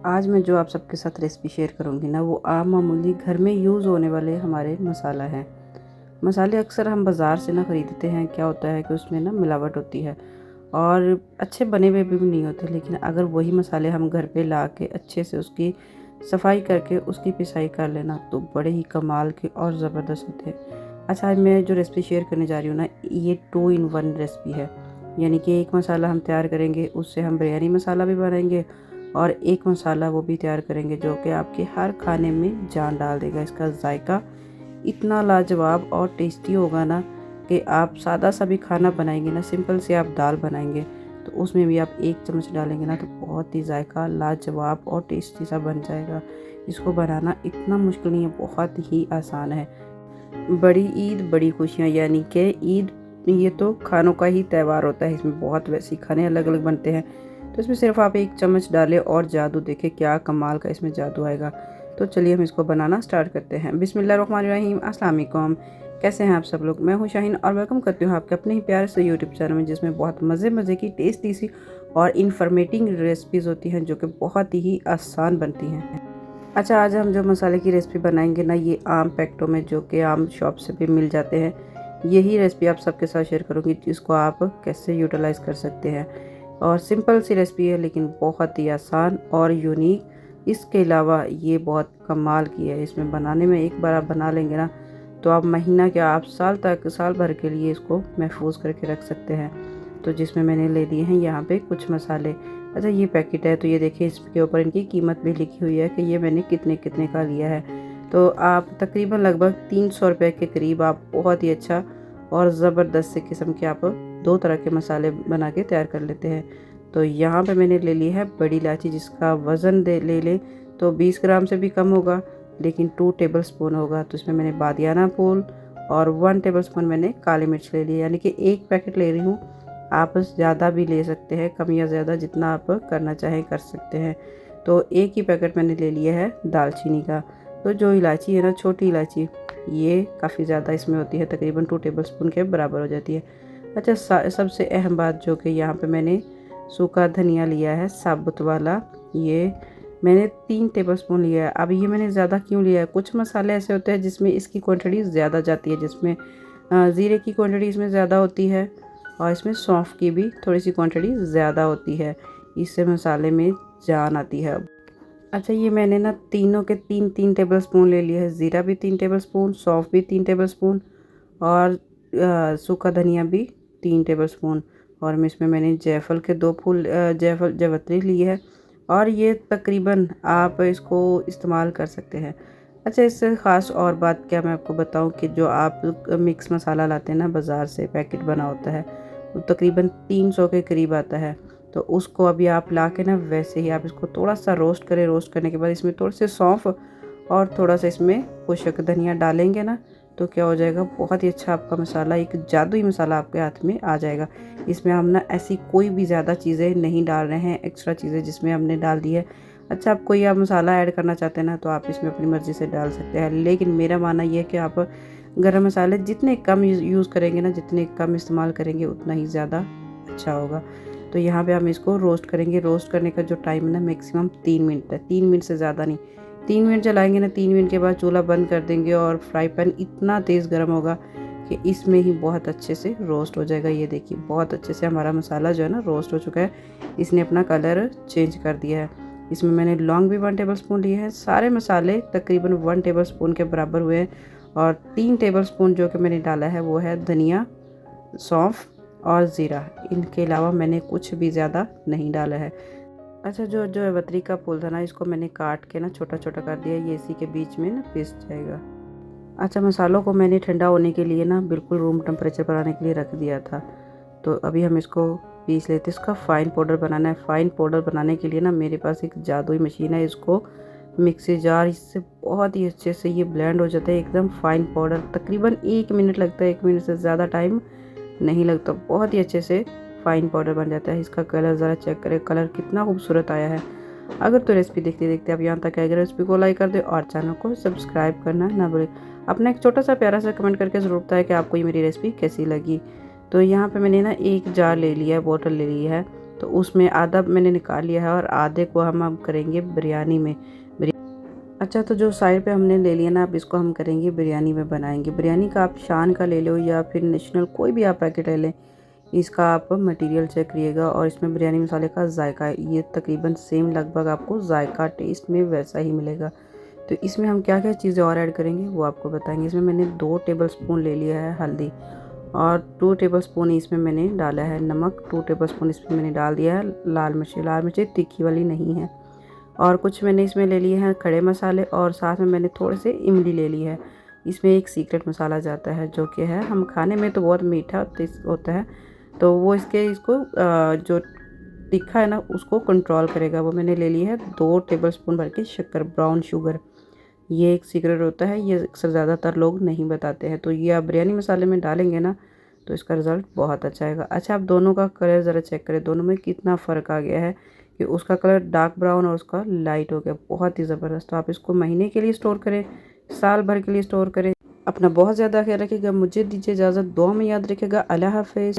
आज मैं जो आप सबके साथ रेसिपी शेयर करूंगी ना, वो आम मामूली घर में यूज़ होने वाले हमारे मसाला हैं। मसाले अक्सर हम बाज़ार से ना ख़रीदते हैं, क्या होता है कि उसमें ना मिलावट होती है और अच्छे बने हुए भी नहीं होते। लेकिन अगर वही मसाले हम घर पे ला के अच्छे से उसकी सफाई करके उसकी पिसाई कर लेना, तो बड़े ही कमाल के और ज़बरदस्त होते हैं। अच्छा, आज मैं जो रेसिपी शेयर करने जा रही हूँ ना, ये 2 in 1 रेसिपी है। यानी कि एक मसाला हम तैयार करेंगे, उससे हम बिरयानी मसाला भी बनाएंगे और एक मसाला वो भी तैयार करेंगे जो कि आपके हर खाने में जान डाल देगा। इसका जायका इतना लाजवाब और टेस्टी होगा ना कि आप सादा सा भी खाना बनाएंगे ना, सिंपल से आप दाल बनाएंगे तो उसमें भी आप 1 चम्मच डालेंगे ना, तो बहुत ही जायका लाजवाब और टेस्टी सा बन जाएगा। इसको बनाना इतना मुश्किल नहीं है, बहुत ही आसान है। बड़ी ईद बड़ी खुशियाँ, यानी कि ईद ये तो खानों का ही त्यौहार होता है। इसमें बहुत वैसे खाने अलग अलग बनते हैं, तो इसमें सिर्फ आप 1 चम्मच डालें और जादू देखें क्या कमाल का इसमें जादू आएगा। तो चलिए हम इसको बनाना स्टार्ट करते हैं। बिस्मिल्लाहिर्रहमानिर्रहीम, अस्सलाम वालेकुम। कैसे हैं आप सब लोग? मैं हूँ शाहीन और वेलकम करती हूँ आपके अपने ही प्यारे से यूट्यूब चैनल में, जिसमें बहुत मज़े की टेस्टी सी और इन्फॉर्मेटिव रेसिपीज़ होती हैं जो कि बहुत ही आसान बनती हैं। अच्छा, आज हम जो मसाले की रेसिपी बनाएंगे ना, ये आम पैकेटों में जो कि आम शॉप से भी मिल जाते हैं, यही रेसिपी आप सबके साथ शेयर करूँगी, जिसको आप कैसे यूटिलाइज़ कर सकते हैं। और सिंपल सी रेसिपी है लेकिन बहुत ही आसान और यूनिक। इसके अलावा ये बहुत कमाल की है। इसमें बनाने में एक बार आप बना लेंगे ना, तो आप महीना क्या, आप साल भर के लिए इसको महफूज करके रख सकते हैं। तो जिसमें मैंने ले लिए हैं यहाँ पे कुछ मसाले। अच्छा, ये पैकेट है तो ये देखिए, इसके ऊपर इनकी कीमत भी लिखी हुई है कि ये मैंने कितने कितने का लिया है। तो आप तकरीबन लगभग 300 रुपये के करीब आप बहुत ही अच्छा और ज़बरदस्त से किस्म के आप 2 तरह के मसाले बना के तैयार कर लेते हैं। तो यहाँ पे मैंने ले ली है बड़ी इलायची, जिसका वज़न ले लें तो 20 ग्राम से भी कम होगा, लेकिन 2 टेबल स्पून होगा। तो इसमें मैंने बादियाना फूल और 1 टेबल स्पून मैंने काली मिर्च ले ली, यानी कि 1 पैकेट ले रही हूँ। आप ज़्यादा भी ले सकते हैं, कम या ज़्यादा जितना आप करना चाहें कर सकते हैं। तो एक ही पैकेट मैंने ले लिया है दालचीनी का। तो जो इलायची है ना, छोटी इलायची, ये काफ़ी ज़्यादा इसमें होती है, तकरीबन 2 टेबल स्पून के बराबर हो जाती है। अच्छा, सबसे अहम बात जो कि यहाँ पे मैंने सूखा धनिया लिया है साबुत वाला, ये मैंने 3 टेबल स्पून लिया है। अब ये मैंने ज़्यादा क्यों लिया है, कुछ मसाले ऐसे होते हैं जिसमें इसकी क्वांटिटी ज़्यादा जाती है, जिसमें ज़ीरे की क्वांटिटी इसमें ज़्यादा होती है और इसमें सौंफ की भी थोड़ी सी क्वांटिटी ज़्यादा होती है। इससे मसाले में जान आती है। अच्छा, ये मैंने ना तीनों के 3-3 टेबल स्पून ले लिए है। ज़ीरा भी 3 टेबल स्पून, सौंफ भी 3 टेबल स्पून और सूखा धनिया भी 3 टेबल स्पून। और मैं इसमें मैंने जायफल के 2 फूल, जावित्री ली है और ये तकरीबन आप इसको इस्तेमाल कर सकते हैं। अच्छा, इससे ख़ास और बात क्या मैं आपको बताऊं कि जो आप मिक्स मसाला लाते हैं ना बाज़ार से, पैकेट बना होता है, वो तकरीबन 300 के करीब आता है। तो उसको अभी आप ला के ना, वैसे ही आप इसको थोड़ा सा रोस्ट करें। रोस्ट करने के बाद इसमें थोड़े से सौंफ और थोड़ा सा इसमें खुशक धनिया डालेंगे ना, तो क्या हो जाएगा, बहुत ही अच्छा आपका मसाला, एक जादुई मसाला आपके हाथ में आ जाएगा। इसमें हम ना ऐसी कोई भी ज़्यादा चीज़ें नहीं डाल रहे हैं, एक्स्ट्रा चीज़ें जिसमें हमने डाल दी है। अच्छा, आप कोई आप मसाला ऐड करना चाहते हैं ना, तो आप इसमें अपनी मर्ज़ी से डाल सकते हैं, लेकिन मेरा मानना ये है कि आप गरम मसाले जितने कम यूज़ करेंगे ना, जितने कम इस्तेमाल करेंगे, उतना ही ज़्यादा अच्छा होगा। तो यहाँ पे हम इसको रोस्ट करेंगे। रोस्ट करने का जो टाइम है ना, मैक्सिमम 3 मिनट है, 3 मिनट से ज़्यादा नहीं। 3 मिनट जलाएंगे ना, 3 मिनट के बाद चूल्हा बंद कर देंगे और फ्राई पैन इतना तेज़ गर्म होगा कि इसमें ही बहुत अच्छे से रोस्ट हो जाएगा। ये देखिए, बहुत अच्छे से हमारा मसाला जो है ना रोस्ट हो चुका है, इसने अपना कलर चेंज कर दिया है। इसमें मैंने लौंग भी 1 टेबल स्पून लिए हैं। सारे मसाले तकरीबन 1 टेबल स्पून के बराबर हुए हैं और 3 टेबल स्पून जो कि मैंने डाला है वो है धनिया, सौंफ और ज़ीरा। इनके अलावा मैंने कुछ भी ज़्यादा नहीं डाला है। अच्छा, जो जावित्री का फूल था ना, इसको मैंने काट के ना छोटा छोटा कर दिया, ये इसी के बीच में ना पिस जाएगा। अच्छा, मसालों को मैंने ठंडा होने के लिए ना बिल्कुल रूम टेम्परेचर पर आने के लिए रख दिया था। तो अभी हम इसको पीस लेते हैं। इसका फ़ाइन पाउडर बनाना है। फ़ाइन पाउडर बनाने के लिए ना मेरे पास एक जादुई मशीन है, इसको मिक्सी जार, इससे बहुत ही अच्छे से ये ब्लेंड हो जाता है एकदम फ़ाइन पाउडर। तकरीबन 1 मिनट लगता है, 1 मिनट से ज़्यादा टाइम नहीं लगता, बहुत ही अच्छे से फ़ाइन पाउडर बन जाता है। इसका कलर ज़रा चेक करें, कलर कितना खूबसूरत आया है। अगर तो रेसिपी देखते देखते आप यहाँ तक आएगा, रेसिपी को लाइक कर दे और चैनल को सब्सक्राइब करना ना भूलें। अपना एक छोटा सा प्यारा सा कमेंट करके ज़रूर बताएं कि आपको ये मेरी रेसिपी कैसी लगी। तो यहाँ पे मैंने ना एक जार ले लिया है, बोतल ले ली है तो उसमें आधा मैंने निकाल लिया है और आधे को हम अब करेंगे बिरयानी में। अच्छा, तो जो साइड पे हमने ले लिया ना, अब इसको हम करेंगे बिरयानी में बनाएंगे। बिरयानी का आप शान का ले लो या फिर नेशनल कोई भी आप पैकेट ले लें, इसका आप मटेरियल चेक करिएगा और इसमें बिरयानी मसाले का जायका ये तकरीबन सेम लगभग आपको जायका टेस्ट में वैसा ही मिलेगा। तो इसमें हम क्या क्या चीज़ें और ऐड करेंगे वो आपको बताएंगे। इसमें मैंने 2 टेबलस्पून ले लिया है हल्दी और 2 टेबलस्पून इसमें मैंने डाला है नमक, 2 टेबलस्पून इसमें मैंने डाल दिया है लाल मिर्ची तीखी वाली नहीं है। और कुछ मैंने इसमें ले लिए हैं खड़े मसाले और साथ में मैंने थोड़े से इमली ले ली है। इसमें एक सीक्रेट मसाला जाता है जो कि है, हम खाने में तो बहुत मीठा होता है, तो वो इसको जो तीखा है ना उसको कंट्रोल करेगा। वो मैंने ले ली है 2 टेबलस्पून भर के शक्कर, ब्राउन शुगर। ये एक सीक्रेट होता है, ये अक्सर ज़्यादातर लोग नहीं बताते हैं। तो ये आप बिरयानी मसाले में डालेंगे ना तो इसका रिज़ल्ट बहुत अच्छा आएगा। अच्छा, आप दोनों का कलर ज़रा चेक करें, दोनों में कितना फ़र्क आ गया है कि उसका कलर डार्क ब्राउन और उसका लाइट हो गया, बहुत ही ज़बरदस्त। तो आप इसको महीने के लिए स्टोर करें, साल भर के लिए स्टोर करें। अपना बहुत ज़्यादा ख्याल रखिएगा। मुझे दीजिए इजाज़त, दुआ में याद रखिएगा। अल्लाह हाफ़िज़।